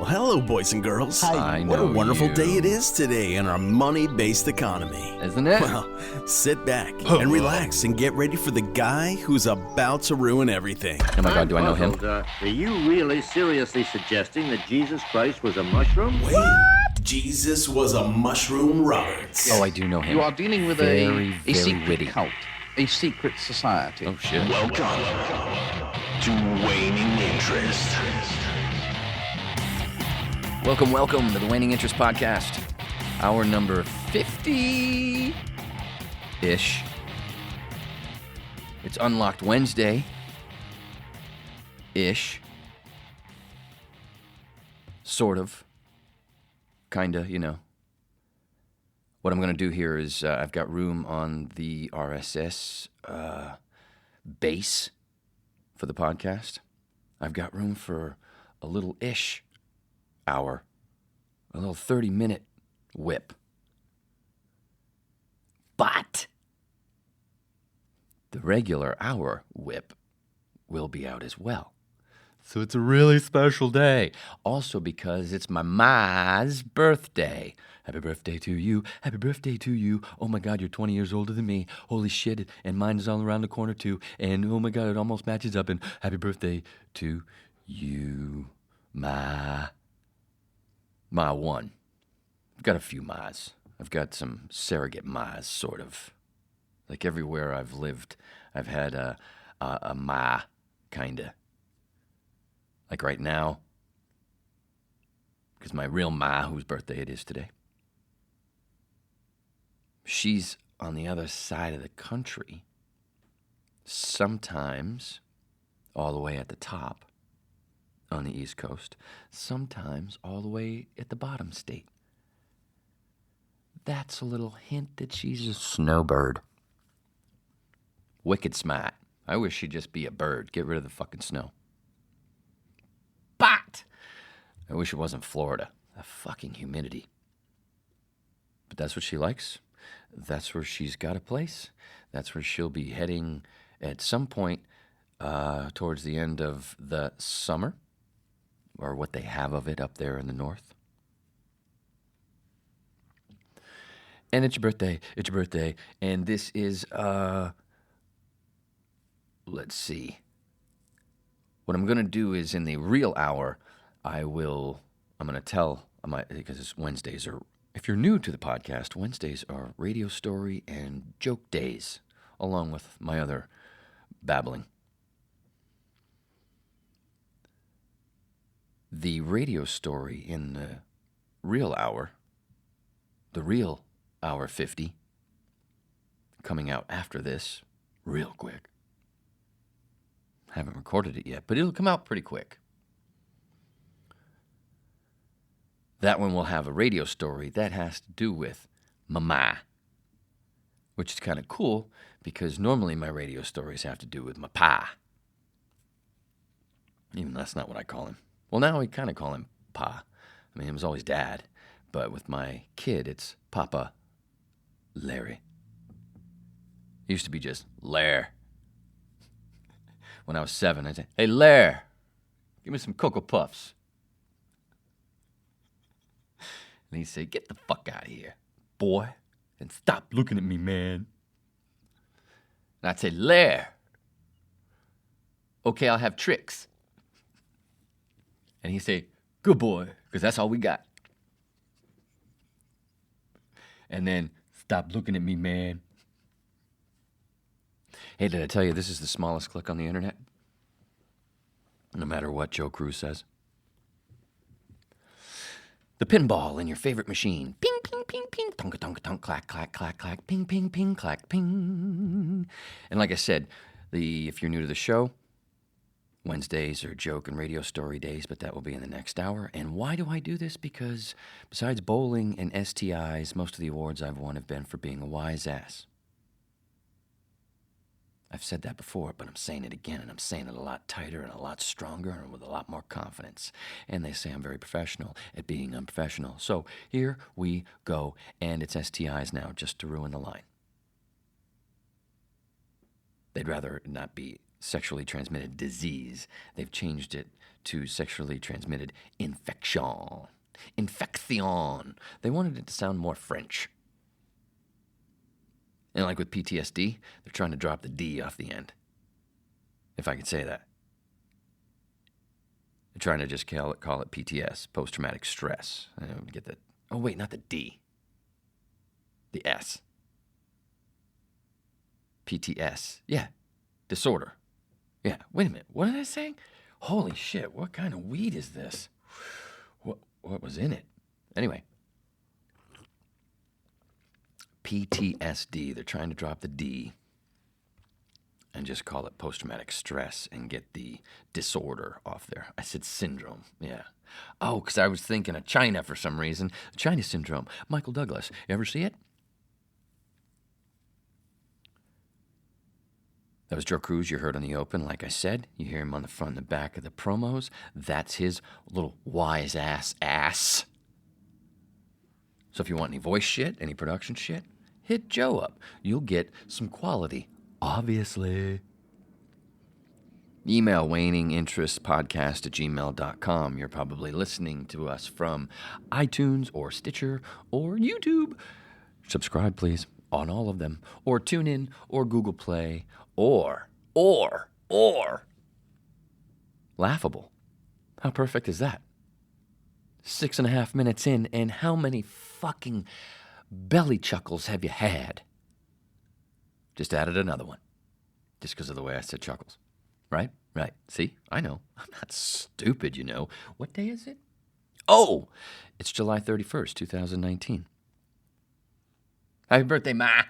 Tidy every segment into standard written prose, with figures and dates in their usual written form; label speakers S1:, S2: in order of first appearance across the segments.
S1: Well, hello, boys and girls.
S2: I
S1: What a
S2: know
S1: wonderful
S2: you.
S1: day it is today in our money-based economy.
S2: Isn't it?
S1: Well, sit back and relax and get ready for the guy who's about to ruin everything.
S2: Oh my God, do I know him?
S3: Are you really seriously suggesting that Jesus Christ was a mushroom?
S1: Wait, Jesus was a mushroom Roberts.
S2: Oh, I do know him.
S4: You are dealing with
S2: very,
S4: a
S2: very
S4: secret
S2: witty.
S4: cult, a secret society.
S2: Oh, shit.
S5: Welcome to Waning Interest.
S2: Welcome to the Waning Interest Podcast. Hour number 50-ish. It's Unlocked Wednesday-ish. Sort of. Kinda, you know. What I'm going to do here is I've got room on the RSS base for the podcast. I've got room for a little-ish hour, a little 30-minute whip. But the regular hour whip will be out as well. So it's a really special day. Also because it's my ma's birthday. Happy birthday to you. Happy birthday to you. Oh my God, you're 20 years older than me. Holy shit. And mine is all around the corner too. And oh my God, it almost matches up. And happy birthday to you, Ma one. I've got a few Ma's. I've got some surrogate Ma's, sort of. Like everywhere I've lived, I've had a Ma, kinda. Like right now, because my real Ma, whose birthday it is today, she's on the other side of the country, sometimes all the way at the top on the East Coast, sometimes all the way at the bottom state. That's a little hint that she's a snowbird. Wicked smart. I wish she'd just be a bird. Get rid of the fucking snow. But I wish it wasn't Florida. The fucking humidity. But that's what she likes. That's where she's got a place. That's where she'll be heading at some point towards the end of the summer, or what they have of it up there in the north. And it's your birthday, and this is, let's see. What I'm going to do is in the real hour, I'm going to tell, because it's Wednesdays, or if you're new to the podcast, Wednesdays are radio story and joke days, along with my other babbling. The radio story in the real hour, the real hour 50, coming out after this, real quick. Haven't recorded it yet, but it'll come out pretty quick. That one will have a radio story that has to do with Mama, which is kind of cool because normally my radio stories have to do with my pa. Even that's not what I call him. Well, now we kind of call him Pa. I mean, it was always Dad, but with my kid, it's Papa Larry. It used to be just Lair. When I was 7, I'd say, "Hey, Lair, give me some Cocoa Puffs." And he'd say, "Get the fuck out of here, boy, and stop looking at me, man." And I'd say, "Lair, okay, I'll have tricks." And he'd say, "Good boy, because that's all we got." And then, "Stop looking at me, man." Hey, did I tell you this is the smallest click on the internet? No matter what Joe Cruz says. The pinball in your favorite machine. Ping, ping, ping, ping. Tonka, tonka, tonk, clack, clack, clack, clack. Ping, ping, ping, clack, ping. And like I said, if you're new to the show, Wednesdays are joke and radio story days, but that will be in the next hour. And why do I do this? Because besides bowling and STIs, most of the awards I've won have been for being a wise ass. I've said that before, but I'm saying it again, and I'm saying it a lot tighter and a lot stronger and with a lot more confidence. And they say I'm very professional at being unprofessional. So here we go, and it's STIs now, just to ruin the line. They'd rather not be sexually transmitted disease. They've changed it to sexually transmitted infection. Infection. They wanted it to sound more French. And like with PTSD, they're trying to drop the D off the end. If I could say that. They're trying to just call it PTS, post-traumatic stress. I don't get that. Oh, wait, not the D. The S. PTS. Yeah. Disorder. Yeah. Wait a minute. What am I saying? Holy shit. What kind of weed is this? What was in it? Anyway. PTSD. They're trying to drop the D and just call it post-traumatic stress and get the disorder off there. I said syndrome. Yeah. Oh, because I was thinking of China for some reason. China syndrome. Michael Douglas. You ever see it? That was Joe Cruz you heard on the open. Like I said, you hear him on the front and the back of the promos. That's his little wise ass. So if you want any voice shit, any production shit, hit Joe up. You'll get some quality, obviously. Email waninginterestpodcast@gmail.com. You're probably listening to us from iTunes or Stitcher or YouTube. Subscribe, please, on all of them. Or TuneIn or Google Play or Laughable. How perfect is that? 6.5 minutes in, and how many fucking belly chuckles have you had? Just added another one. Just because of the way I said chuckles. Right? Right. See? I know. I'm not stupid, you know. What day is it? Oh! It's July 31st, 2019. Happy birthday, Ma!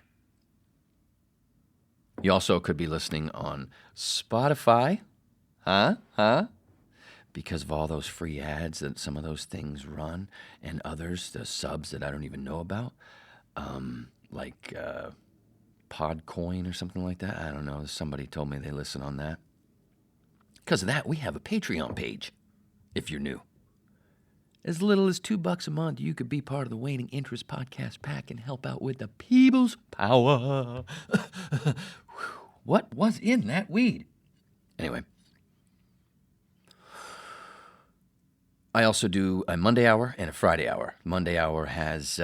S2: You also could be listening on Spotify. Huh? Because of all those free ads that some of those things run, and others, the subs that I don't even know about, like Podcoin or something like that. I don't know. Somebody told me they listen on that. Because of that, we have a Patreon page, if you're new. As little as $2 a month, you could be part of the Waning Interest Podcast Pack and help out with the people's power. What was in that weed? Anyway. I also do a Monday hour and a Friday hour. Monday hour has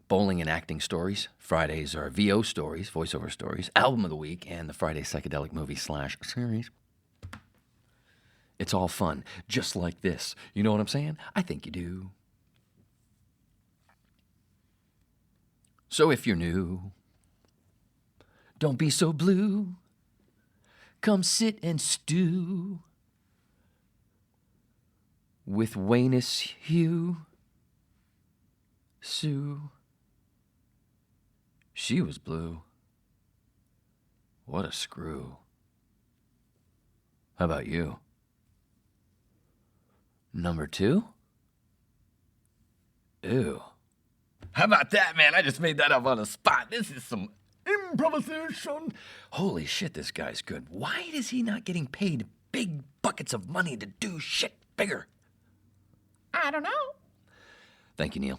S2: bowling and acting stories. Fridays are VO stories, voiceover stories, album of the week, and the Friday psychedelic movie / series. It's all fun, just like this. You know what I'm saying? I think you do. So if you're new, don't be so blue. Come sit and stew with Wayness Hugh. Sue. She was blue. What a screw. How about you? Number 2? Ew. How about that, man? I just made that up on the spot. This is some improvisation. Holy shit, this guy's good. Why is he not getting paid big buckets of money to do shit bigger? I don't know. Thank you, Neil.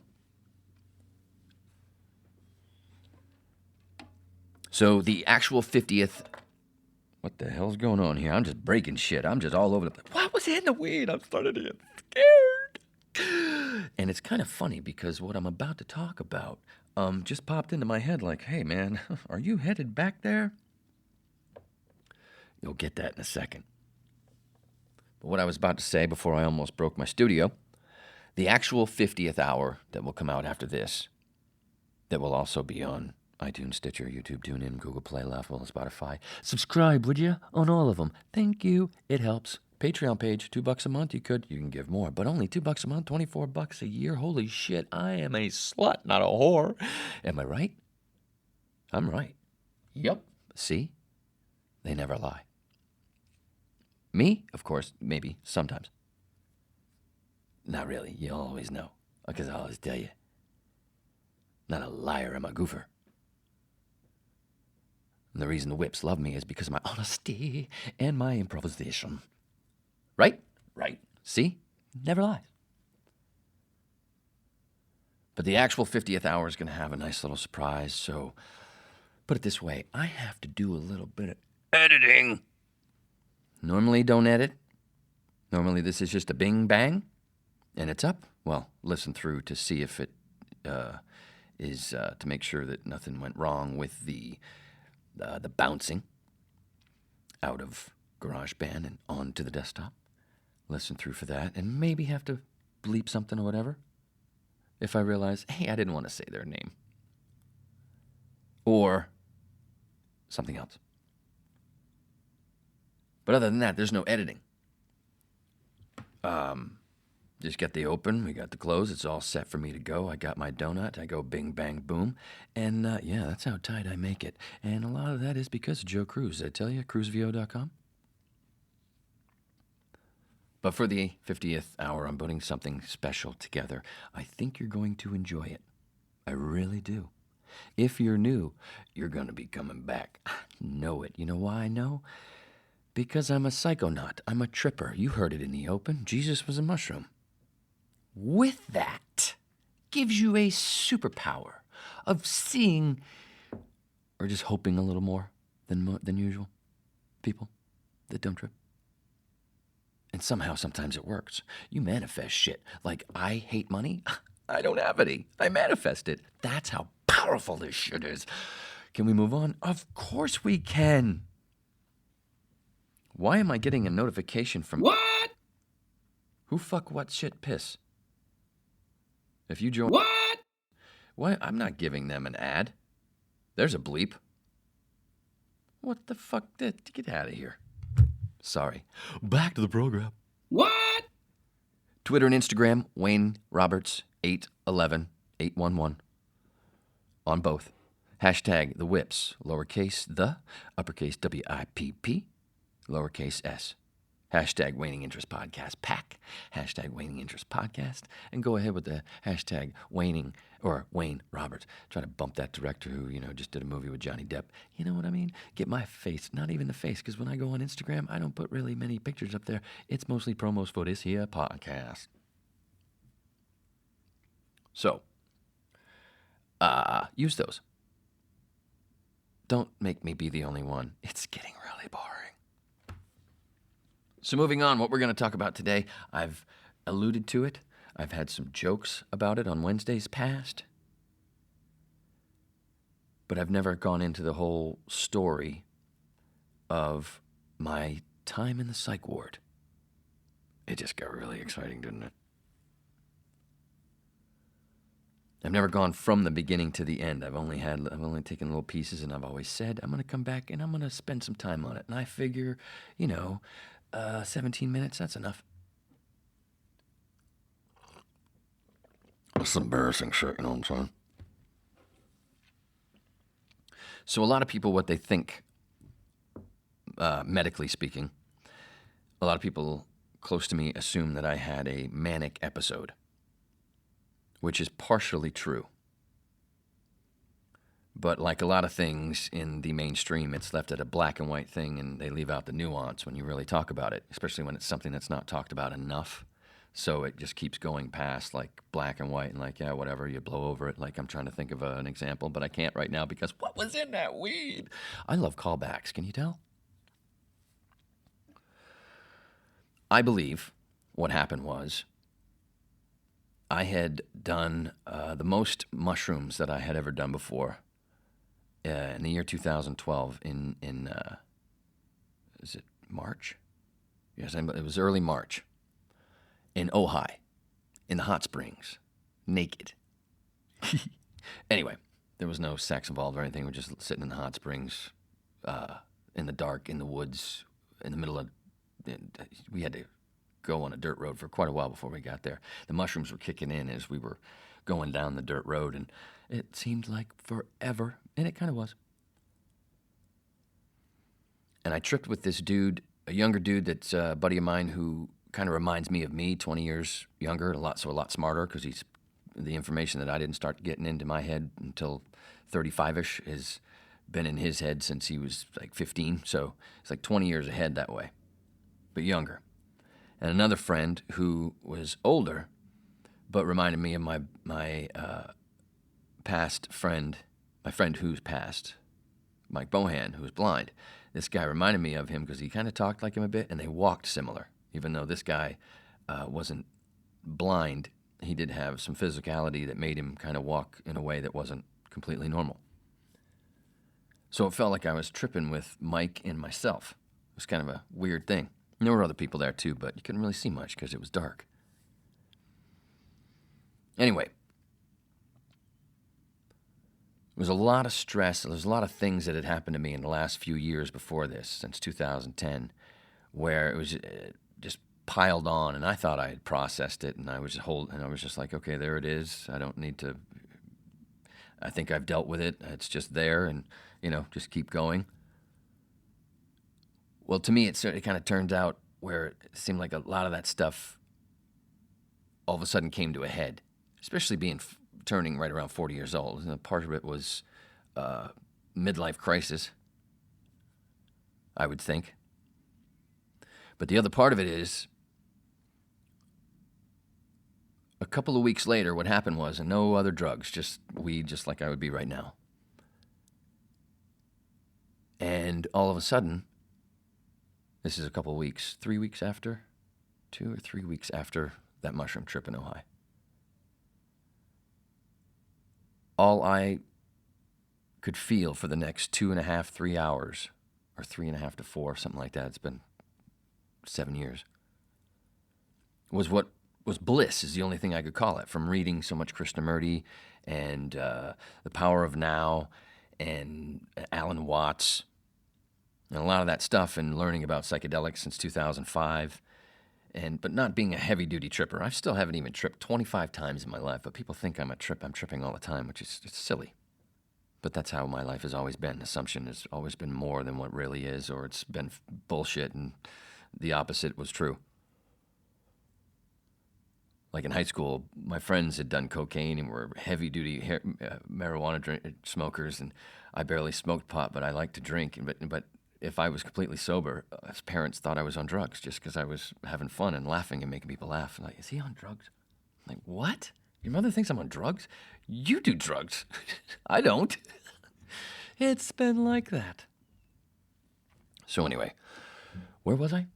S2: So the actual 50th... What the hell's going on here? I'm just breaking shit. I'm just all over the place. What was in the weed? I'm starting to get scared. And it's kind of funny because what I'm about to talk about just popped into my head like, hey, man, are you headed back there? You'll get that in a second. But what I was about to say before I almost broke my studio, the actual 50th hour that will come out after this, that will also be on iTunes, Stitcher, YouTube, TuneIn, Google Play, Laughable, Spotify. Subscribe, would you? On all of them. Thank you. It helps. Patreon page, $2 a month. You can give more, but only $2 a month, $24 a year. Holy shit, I am a slut, not a whore. Am I right? I'm right. Yep. See? They never lie. Me? Of course, maybe, sometimes. Not really. You'll always know, because I'll always tell you. Not a liar, I'm a goofer. And the reason the whips love me is because of my honesty and my improvisation. Right? Right. See? Never lies. But the actual 50th hour is going to have a nice little surprise, so put it this way. I have to do a little bit of editing. Normally, don't edit. Normally, this is just a bing bang, and it's up. Well, listen through to see if it is to make sure that nothing went wrong with the bouncing out of GarageBand and onto the desktop. Listen through for that, and maybe have to bleep something or whatever if I realize, hey, I didn't want to say their name. Or something else. But other than that, there's no editing. Just got the open, we got the close, it's all set for me to go. I got my donut, I go bing, bang, boom. And yeah, that's how tight I make it. And a lot of that is because of Joe Cruz. Did I tell you, CruzVO.com? But for the 50th hour, I'm putting something special together. I think you're going to enjoy it. I really do. If you're new, you're going to be coming back. I know it. You know why I know? Because I'm a psychonaut. I'm a tripper. You heard it in the open. Jesus was a mushroom. With that, gives you a superpower of seeing or just hoping a little more than usual. People that don't trip. And somehow, sometimes it works. You manifest shit. Like, I hate money. I don't have any. I manifest it. That's how powerful this shit is. Can we move on? Of course we can. Why am I getting a notification from...
S6: What?
S2: Who fuck what shit piss? If you join...
S6: What?
S2: Why? I'm not giving them an ad. There's a bleep. What the fuck? Get out of here. Sorry. Back to the program.
S6: What?
S2: Twitter and Instagram, Wayne Roberts 811 on both. Hashtag the whips, lowercase the, uppercase WIPP, lowercase s. Hashtag Waning Interest Podcast Pack. Hashtag Waning Interest Podcast. And go ahead with the hashtag Waning or Wayne Roberts. Try to bump that director who, just did a movie with Johnny Depp. You know what I mean? Get my face, not even the face, because when I go on Instagram, I don't put really many pictures up there. It's mostly promos for this here podcast. So, use those. Don't make me be the only one. It's getting really boring. So moving on, what we're going to talk about today, I've alluded to it. I've had some jokes about it on Wednesdays past. But I've never gone into the whole story of my time in the psych ward. It just got really exciting, didn't it? I've never gone from the beginning to the end. I've only taken little pieces, and I've always said, I'm going to come back and I'm going to spend some time on it. And I figure, 17 minutes, that's enough. That's embarrassing shit, you know what I'm saying? So a lot of people, what they think, medically speaking, a lot of people close to me assume that I had a manic episode, which is partially true. But like a lot of things in the mainstream, it's left at a black and white thing, and they leave out the nuance when you really talk about it, especially when it's something that's not talked about enough. So it just keeps going past like black and white and like, yeah, whatever, you blow over it. Like I'm trying to think of an example, but I can't right now because what was in that weed? I love callbacks, can you tell? I believe what happened was I had done the most mushrooms that I had ever done before in the year 2012 in is it March? Yes, it was early March in Ojai, in the hot springs, naked. Anyway, there was no sex involved or anything. We're just sitting in the hot springs in the dark, in the woods, in the middle of, we had to go on a dirt road for quite a while before we got there. The mushrooms were kicking in as we were going down the dirt road, and it seemed like forever, and it kind of was. And I tripped with this dude, a younger dude that's a buddy of mine who kind of reminds me of me, 20 years younger, a lot smarter, because he's the information that I didn't start getting into my head until 35-ish has been in his head since he was like 15, so it's like 20 years ahead that way, but younger. And another friend who was older, but reminded me of my past friend, my friend who's passed, Mike Bohan, who was blind. This guy reminded me of him because he kind of talked like him a bit, and they walked similar. Even though this guy wasn't blind, he did have some physicality that made him kind of walk in a way that wasn't completely normal. So it felt like I was tripping with Mike and myself. It was kind of a weird thing. There were other people there too, but you couldn't really see much because it was dark. Anyway, there was a lot of stress. There was a lot of things that had happened to me in the last few years before this, since 2010, where it was just piled on, and I thought I had processed it, and I was just like, okay, there it is. I don't need to. I think I've dealt with it. It's just there, and just keep going. Well, to me, it kind of turns out where it seemed like a lot of that stuff all of a sudden came to a head, especially turning right around 40 years old. And part of it was midlife crisis, I would think. But the other part of it is, a couple of weeks later, what happened was, and no other drugs, just weed, just like I would be right now. And all of a sudden, this is a couple of weeks, 3 weeks after, 2 or 3 weeks after that mushroom trip in Ojai. All I could feel for the next 2.5, 3 hours, or 3.5 to 4, something like that, it's been 7 years, was what was bliss, is the only thing I could call it, from reading so much Krishnamurti and The Power of Now and Alan Watts and a lot of that stuff, and learning about psychedelics since 2005, but not being a heavy-duty tripper. I still haven't even tripped 25 times in my life, but people think I'm tripping all the time, which is it's silly. But that's how my life has always been. Assumption has always been more than what really is, or it's been bullshit, and the opposite was true. Like in high school, my friends had done cocaine and were heavy-duty marijuana smokers, and I barely smoked pot, but I liked to drink. But if I was completely sober, his parents thought I was on drugs just because I was having fun and laughing and making people laugh. And like, is he on drugs? I'm like, what? Your mother thinks I'm on drugs? You do drugs. I don't. It's been like that. So anyway, where was I?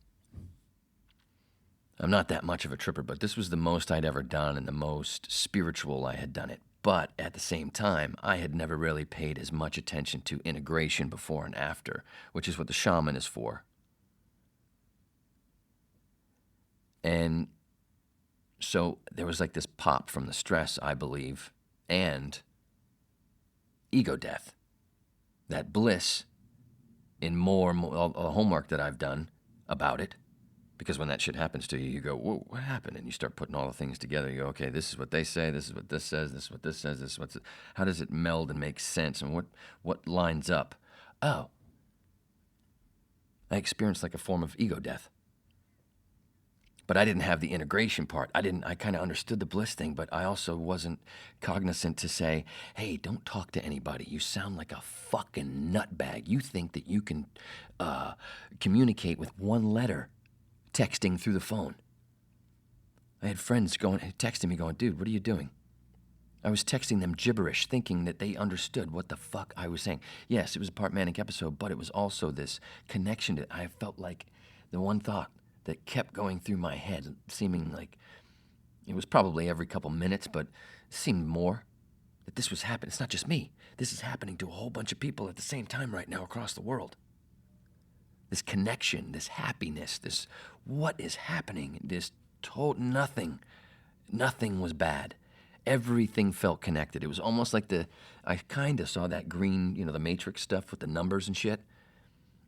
S2: I'm not that much of a tripper, but this was the most I'd ever done and the most spiritual I had done it. But at the same time, I had never really paid as much attention to integration before and after, which is what the shaman is for. And so there was like this pop from the stress, I believe, and ego death. That bliss in more homework that I've done about it. Because when that shit happens to you, you go, whoa, what happened? And you start putting all the things together. You go, okay, this is what they say, this is what this says, this is what this says, this is what's it. How does it meld and make sense? And what lines up? Oh, I experienced like a form of ego death. But I didn't have the integration part. I kind of understood the bliss thing, but I also wasn't cognizant to say, hey, don't talk to anybody. You sound like a fucking nutbag. You think that you can communicate with one letter. Texting through the phone. I had friends texting me going, dude, what are you doing? I was texting them gibberish, thinking that they understood what the fuck I was saying. Yes, it was a part manic episode, but it was also this connection that I felt like the one thought that kept going through my head, seeming like it was probably every couple minutes, but it seemed more that this was happening. It's not just me. This is happening to a whole bunch of people at the same time right now across the world. This connection, this happiness, this what is happening, this nothing was bad. Everything felt connected. It was almost like I kind of saw that green, the Matrix stuff with the numbers and shit.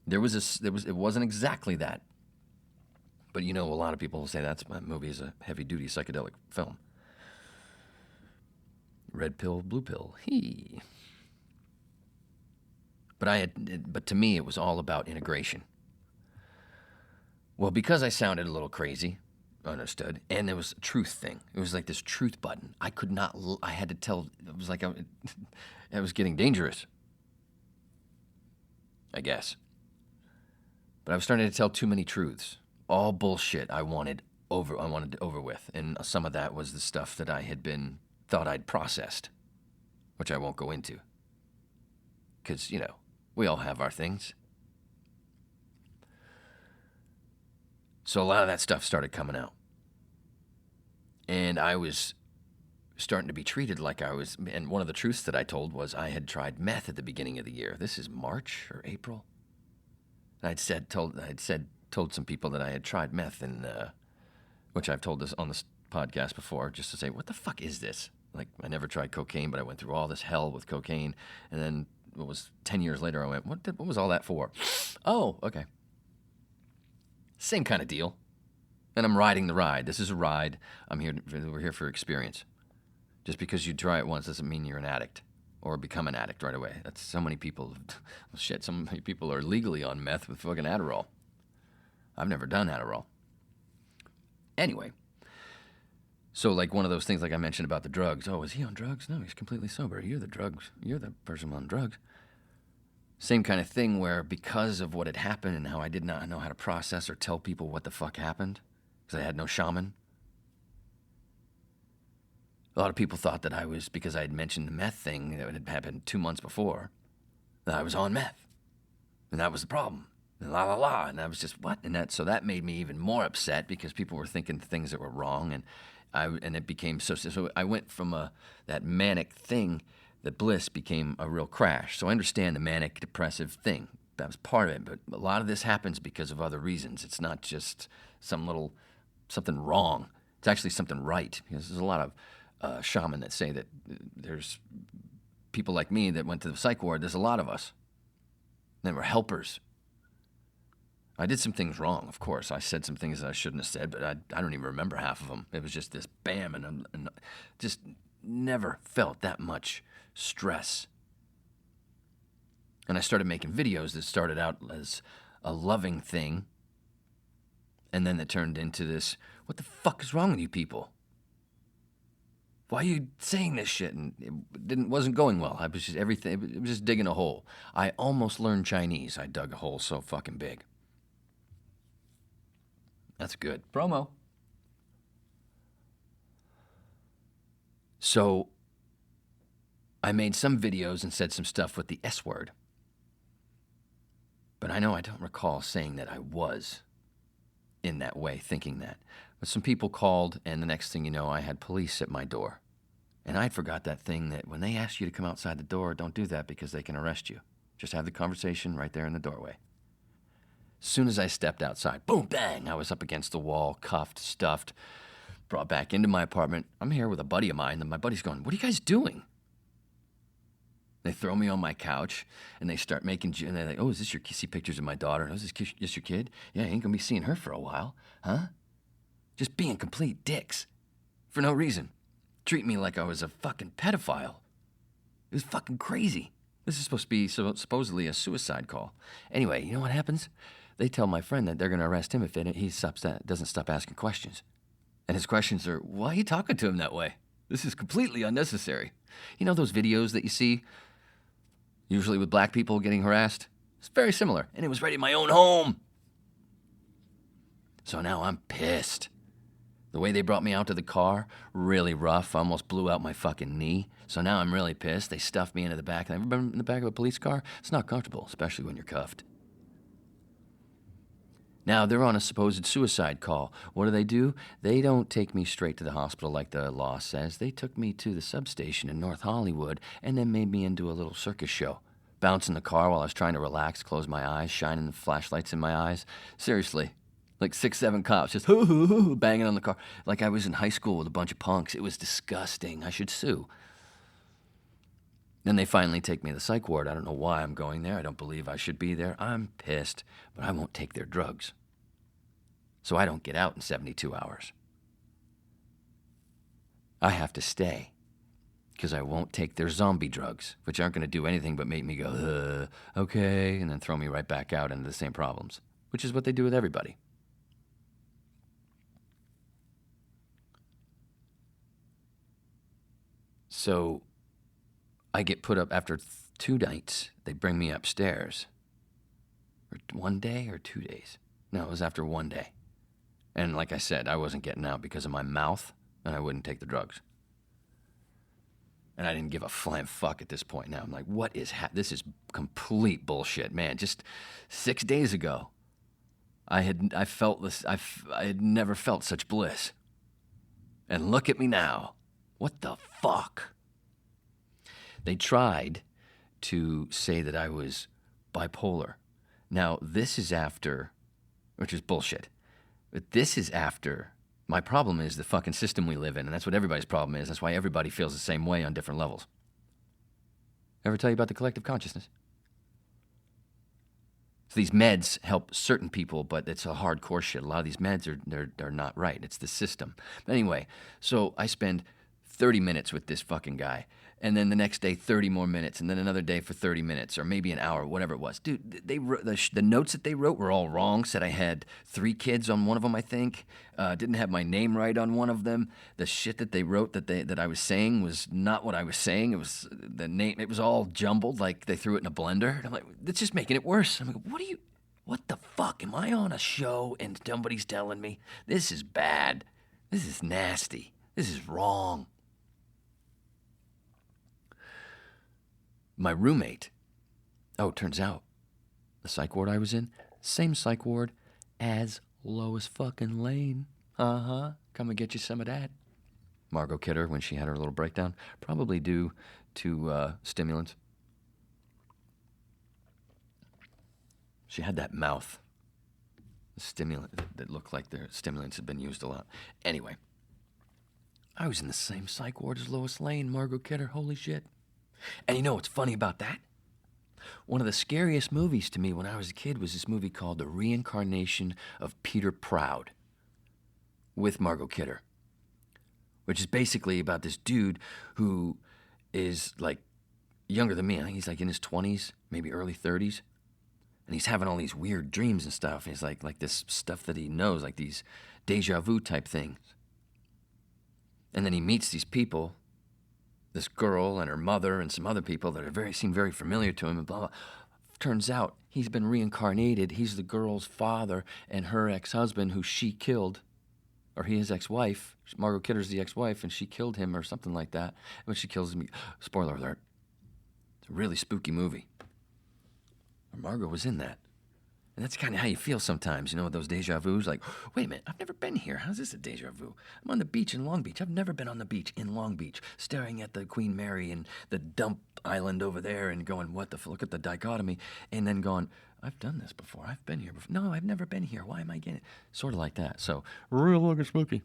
S2: It wasn't exactly that. But a lot of people will say that movie is a heavy-duty psychedelic film. Red pill, blue pill, But to me, it was all about integration. Well, because I sounded a little crazy, understood, and there was a truth thing. It was like this truth button. I could not, I had to tell, it was like it was getting dangerous, I guess. But I was starting to tell too many truths. All bullshit I wanted over with. And some of that was the stuff that I thought I'd processed, which I won't go into. Because, We all have our things. So a lot of that stuff started coming out. And I was starting to be treated like I was, and one of the truths that I told was I had tried meth at the beginning of the year. This is March or April. And told some people that I had tried meth, and which I've told this on this podcast before, just to say, what the fuck is this? Like, I never tried cocaine, but I went through all this hell with cocaine, and then it was 10 years later, I went, what was all that for? Oh, okay. Same kind of deal. And I'm riding the ride. This is a ride. We're here for experience. Just because you try it once doesn't mean you're an addict or become an addict right away. That's so many people. Shit, so many people are legally on meth with fucking Adderall. I've never done Adderall. Anyway, so like one of those things like I mentioned about the drugs. Oh, is he on drugs? No, he's completely sober. You're the person on drugs. Same kind of thing where because of what had happened and how I did not know how to process or tell people what the fuck happened, because I had no shaman. A lot of people thought that I was, because I had mentioned the meth thing that had happened 2 months before, that I was on meth. And that was the problem. And la la la. And I was just, what? So that made me even more upset because people were thinking things that were wrong. And it became so I went from that manic thing, that Bliss became a real crash. So I understand the manic depressive thing. That was part of it. But a lot of this happens because of other reasons. It's not just something wrong. It's actually something right. Because there's a lot of shaman that say that there's people like me that went to the psych ward. There's a lot of us. They were helpers. I did some things wrong, of course. I said some things that I shouldn't have said, but I don't even remember half of them. It was just this bam, and just never felt that much stress. And I started making videos that started out as a loving thing, and then it turned into this, what the fuck is wrong with you people? Why are you saying this shit? And it wasn't going well. I was just it was just digging a hole. I almost learned Chinese. I dug a hole so fucking big. That's good. Promo. So I made some videos and said some stuff with the S word. But I know I don't recall saying that I was in that way, thinking that. But some people called, and the next thing you know, I had police at my door. And I forgot that thing that when they ask you to come outside the door, don't do that because they can arrest you. Just have the conversation right there in the doorway. As soon as I stepped outside, boom, bang, I was up against the wall, cuffed, stuffed, brought back into my apartment. I'm here with a buddy of mine, and my buddy's going, what are you guys doing? They throw me on my couch, and they start and they're like, oh, is this see pictures of my daughter? Oh, is this your kid? Yeah, you ain't gonna be seeing her for a while, huh? Just being complete dicks for no reason. Treat me like I was a fucking pedophile. It was fucking crazy. This is supposed to be supposedly a suicide call. Anyway, you know what happens? They tell my friend that they're going to arrest him if he doesn't stop asking questions. And his questions are, why are you talking to him that way? This is completely unnecessary. You know those videos that you see, usually with black people getting harassed? It's very similar. And it was right in my own home. So now I'm pissed. The way they brought me out to the car, really rough. I almost blew out my fucking knee. So now I'm really pissed. They stuffed me into the back. Have you ever been in the back of a police car? It's not comfortable, especially when you're cuffed. Now, they're on a supposed suicide call. What do? They don't take me straight to the hospital like the law says. They took me to the substation in North Hollywood and then made me into a little circus show. Bouncing the car while I was trying to relax, close my eyes, shining the flashlights in my eyes. Seriously. Like 6, 7 cops just banging on the car. Like I was in high school with a bunch of punks. It was disgusting. I should sue. Then they finally take me to the psych ward. I don't know why I'm going there. I don't believe I should be there. I'm pissed, but I won't take their drugs. So I don't get out in 72 hours. I have to stay because I won't take their zombie drugs, which aren't going to do anything but make me go, okay, and then throw me right back out into the same problems, which is what they do with everybody. So I get put up after 2 nights. They bring me upstairs. Or 1 day or 2 days? No, it was after 1 day. And like I said, I wasn't getting out because of my mouth, and I wouldn't take the drugs. And I didn't give a flying fuck at this point. Now I'm like, what is this is complete bullshit, man. Just 6 days ago, I had never felt such bliss. And look at me now. What the fuck? They tried to say that I was bipolar. Now, this is after, which is bullshit, but this is after, my problem is the fucking system we live in, and that's what everybody's problem is. That's why everybody feels the same way on different levels. Ever tell you about the collective consciousness? So these meds help certain people, but it's a hardcore shit. A lot of these meds are not right. It's the system. But anyway, so I spend 30 minutes with this fucking guy, and then the next day 30 more minutes, and then another day for 30 minutes, or maybe an hour, whatever it was. Dude, they wrote, the notes that they wrote were all wrong. Said I had 3 kids on one of them, I think. Didn't have my name right on one of them. The shit that they wrote that I was saying was not what I was saying. It was the name. It was all jumbled, like they threw it in a blender. And I'm like, that's just making it worse. I'm like, what the fuck? Am I on a show and somebody's telling me this is bad? This is nasty. This is wrong. My roommate, it turns out, the psych ward I was in, same psych ward as Lois fucking Lane. Come and get you some of that. Margot Kidder, when she had her little breakdown, probably due to stimulants. She had that mouth, the stimulant that looked like the stimulants had been used a lot. Anyway, I was in the same psych ward as Lois Lane, Margot Kidder, holy shit. And you know what's funny about that? One of the scariest movies to me when I was a kid was this movie called The Reincarnation of Peter Proud with Margot Kidder, which is basically about this dude who is like younger than me. I think he's like in his 20s, maybe early 30s. And he's having all these weird dreams and stuff. And he's like this stuff that he knows, like these deja vu type things. And then he meets these people, this girl and her mother and some other people that seem very familiar to him and blah, blah. Turns out he's been reincarnated. He's the girl's father and her ex-husband who she killed, or his ex-wife. Margot Kidder's the ex-wife, and she killed him or something like that. When she kills him, spoiler alert, it's a really spooky movie. Margot was in that. And that's kind of how you feel sometimes, you know, with those deja vus. Like, wait a minute, I've never been here. How's this a deja vu? I'm on the beach in Long Beach. I've never been on the beach in Long Beach, staring at the Queen Mary and the dump island over there and going, what the look at the dichotomy. And then going, I've done this before. I've been here before. No, I've never been here. Why am I getting it? Sort of like that. So, real looking spooky.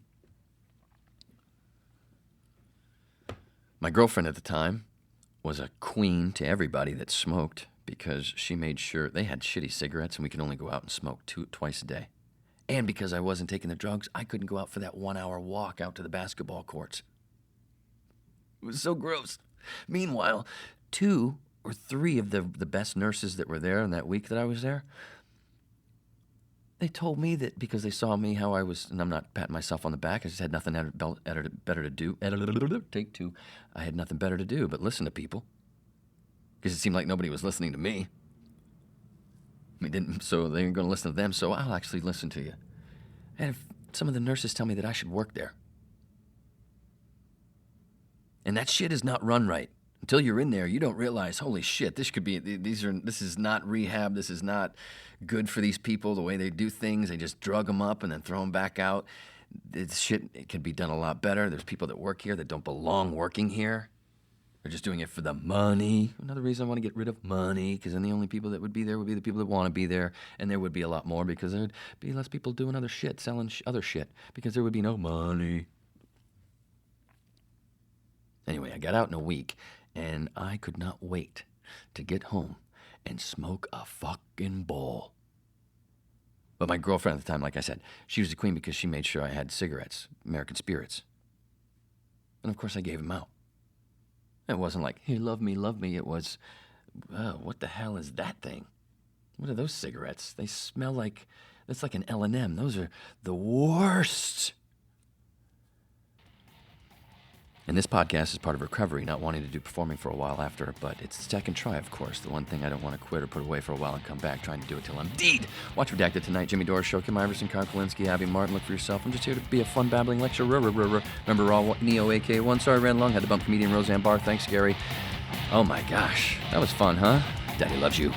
S2: My girlfriend at the time was a queen to everybody that smoked, because she made sure they had shitty cigarettes and we could only go out and smoke twice a day. And because I wasn't taking the drugs, I couldn't go out for that 1 hour walk out to the basketball courts. It was so gross. Meanwhile, 2 or 3 of the best nurses that were there in that week that I was there, they told me that because they saw me how I was, and I'm not patting myself on the back, I just had nothing better to do. Take 2. I had nothing better to do but listen to people. Because it seemed like nobody was listening to me. So they were going to listen to them, so I'll actually listen to you. And if some of the nurses tell me that I should work there. And that shit is not run right. Until you're in there, you don't realize, holy shit, this is not rehab, this is not good for these people, the way they do things. They just drug them up and then throw them back out. It could be done a lot better. There's people that work here that don't belong working here. They're just doing it for the money. Another reason I want to get rid of money, because then the only people that would be there would be the people that want to be there, and there would be a lot more because there would be less people doing other shit, selling other shit, because there would be no money. Anyway, I got out in a week, and I could not wait to get home and smoke a fucking bowl. But my girlfriend at the time, like I said, she was the queen because she made sure I had cigarettes, American Spirits. And of course I gave them out. It wasn't like, hey, love me. It was, what the hell is that thing? What are those cigarettes? They smell like, that's like an L&M. Those are the worst. And this podcast is part of recovery, not wanting to do performing for a while after, but it's the second try, of course. The one thing I don't want to quit or put away for a while and come back trying to do it till I'm deed. Watch Redacted tonight. Jimmy Dore Show, Kim Iverson, Kyle Kalinske, Abby Martin. Look for yourself. I'm just here to be a fun, babbling lecturer. Remember Raw Neo, AK1. Sorry, ran long. Had to bump comedian Roseanne Barr. Thanks, Gary. Oh my gosh. That was fun, huh? Daddy loves you.